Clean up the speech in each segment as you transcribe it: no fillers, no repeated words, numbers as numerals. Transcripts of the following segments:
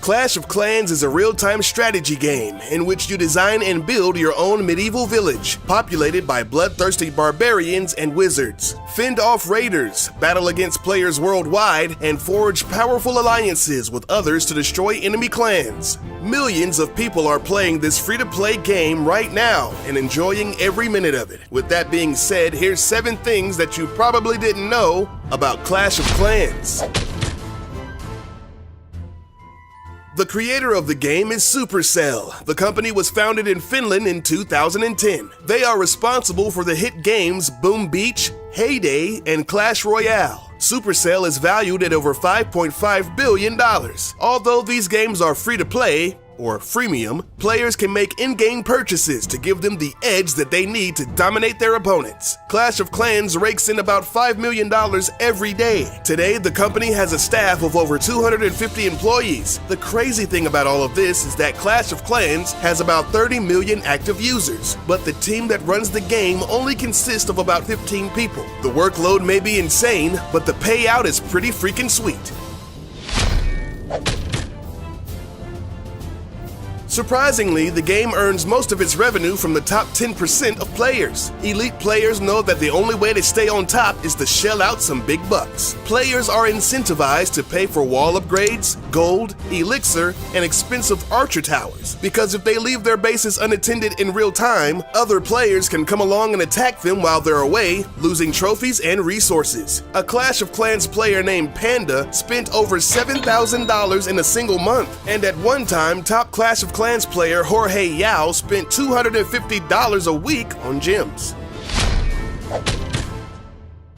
Clash of Clans is a real-time strategy game in which you design and build your own medieval village, populated by bloodthirsty barbarians and wizards. Fend off raiders, battle against players worldwide, and forge powerful alliances with others to destroy enemy clans. Millions of people are playing this free-to-play game right now and enjoying every minute of it. With that being said, here's 7 things that you probably didn't know about Clash of Clans. The creator of the game is Supercell. The company was founded in Finland in 2010. They are responsible for the hit games Boom Beach, Heyday, and Clash Royale. Supercell is valued at over $5.5 billion. Although these games are free to play, or freemium, players can make in-game purchases to give them the edge that they need to dominate their opponents. Clash of Clans rakes in about $5 million every day. Today, the company has a staff of over 250 employees. The crazy thing about all of this is that Clash of Clans has about 30 million active users, but the team that runs the game only consists of about 15 people. The workload may be insane, but the payout is pretty freaking sweet. Surprisingly, the game earns most of its revenue from the top 10% of players. Elite players know that the only way to stay on top is to shell out some big bucks. Players are incentivized to pay for wall upgrades, gold, elixir, and expensive archer towers, because if they leave their bases unattended in real time, other players can come along and attack them while they're away, losing trophies and resources. A Clash of Clans player named Panda spent over $7,000 in a single month, and at one time, top Clash of Clans player Jorge Yao spent $250 a week on gems.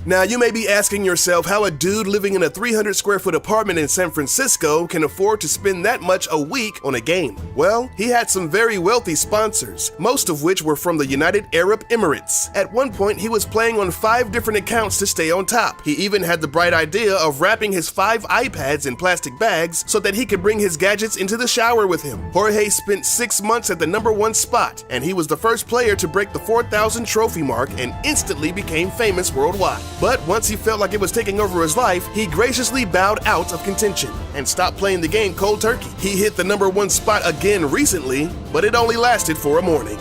Now, you may be asking yourself how a dude living in a 300 square foot apartment in San Francisco can afford to spend that much a week on a game. Well, he had some very wealthy sponsors, most of which were from the United Arab Emirates. At one point, he was playing on 5 different accounts to stay on top. He even had the bright idea of wrapping his 5 iPads in plastic bags so that he could bring his gadgets into the shower with him. Jorge spent 6 months at the #1 spot, and he was the first player to break the 4,000 trophy mark and instantly became famous worldwide. But once he felt like it was taking over his life, he graciously bowed out of contention and stopped playing the game cold turkey. He hit the #1 spot again recently, but it only lasted for a morning.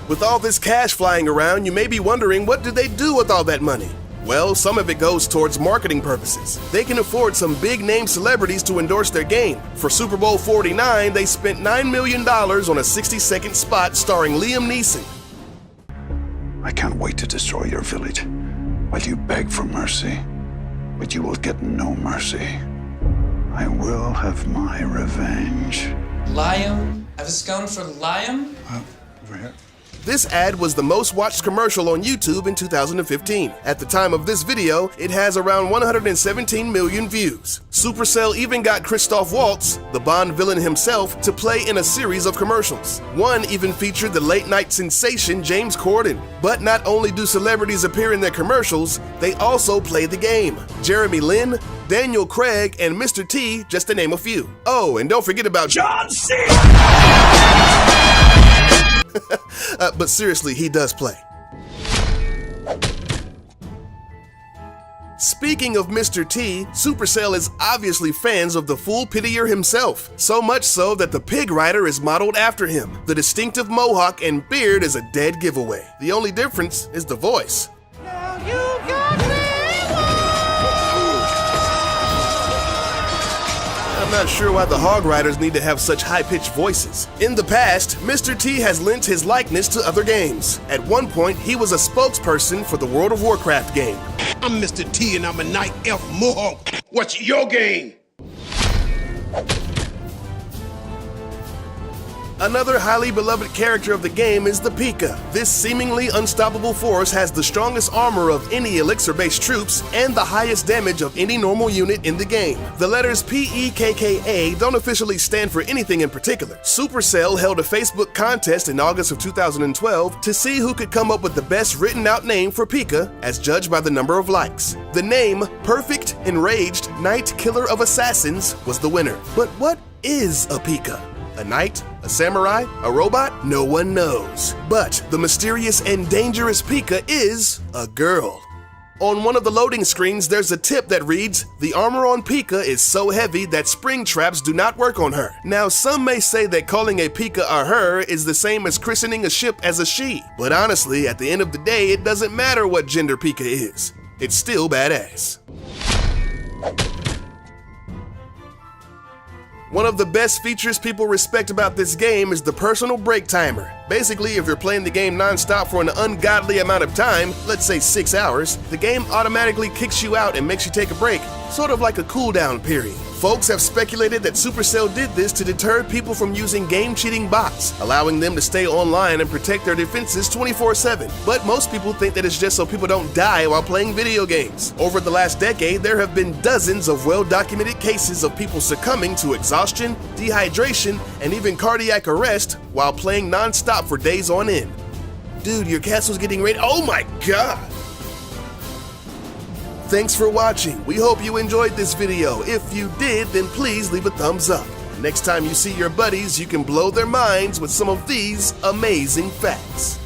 With all this cash flying around, you may be wondering, what do they do with all that money? Well, some of it goes towards marketing purposes. They can afford some big-name celebrities to endorse their game. For Super Bowl 49, they spent $9 million on a 60-second spot starring Liam Neeson. I can't wait to destroy your village while you beg for mercy, but you will get no mercy. I will have my revenge. Liam? I was going for Liam? Over here. This ad was the most watched commercial on YouTube in 2015. At the time of this video, it has around 117 million views. Supercell even got Christoph Waltz, the Bond villain himself, to play in a series of commercials. One even featured the late-night sensation James Corden. But not only do celebrities appear in their commercials, they also play the game. Jeremy Lin, Daniel Craig, and Mr. T, just to name a few. Oh, and don't forget about John C. But seriously, he does play. Speaking of Mr. T, Supercell is obviously fans of the Fool Pitier himself. So much so that the pig rider is modeled after him. The distinctive mohawk and beard is a dead giveaway. The only difference is the voice. Now you got me. I'm not sure why the hog riders need to have such high-pitched voices. In the past, Mr. T has lent his likeness to other games. At one point, he was a spokesperson for the World of Warcraft game. I'm Mr. T and I'm a Night Elf Mohawk. What's your game? Another highly beloved character of the game is the Pika. This seemingly unstoppable force has the strongest armor of any elixir-based troops and the highest damage of any normal unit in the game. The letters P-E-K-K-A don't officially stand for anything in particular. Supercell held a Facebook contest in August of 2012 to see who could come up with the best written-out name for Pika, as judged by the number of likes. The name, Perfect Enraged Knight Killer of Assassins, was the winner. But what is a Pika? A knight? A samurai? A robot? No one knows. But the mysterious and dangerous Pika is a girl. On one of the loading screens, there's a tip that reads, "The armor on Pika is so heavy that spring traps do not work on her." Now, some may say that calling a Pika a her is the same as christening a ship as a she, but honestly, at the end of the day, it doesn't matter what gender Pika is. It's still badass. One of the best features people respect about this game is the personal break timer. Basically, if you're playing the game non-stop for an ungodly amount of time, let's say 6 hours, the game automatically kicks you out and makes you take a break, sort of like a cooldown period. Folks have speculated that Supercell did this to deter people from using game-cheating bots, allowing them to stay online and protect their defenses 24/7. But most people think that it's just so people don't die while playing video games. Over the last decade, there have been dozens of well-documented cases of people succumbing to exhaustion, dehydration, and even cardiac arrest while playing non-stop for days on end. Dude, your castle's getting ready. Oh my god! Thanks for watching. We hope you enjoyed this video. If you did, then please leave a thumbs up. Next time you see your buddies, you can blow their minds with some of these amazing facts.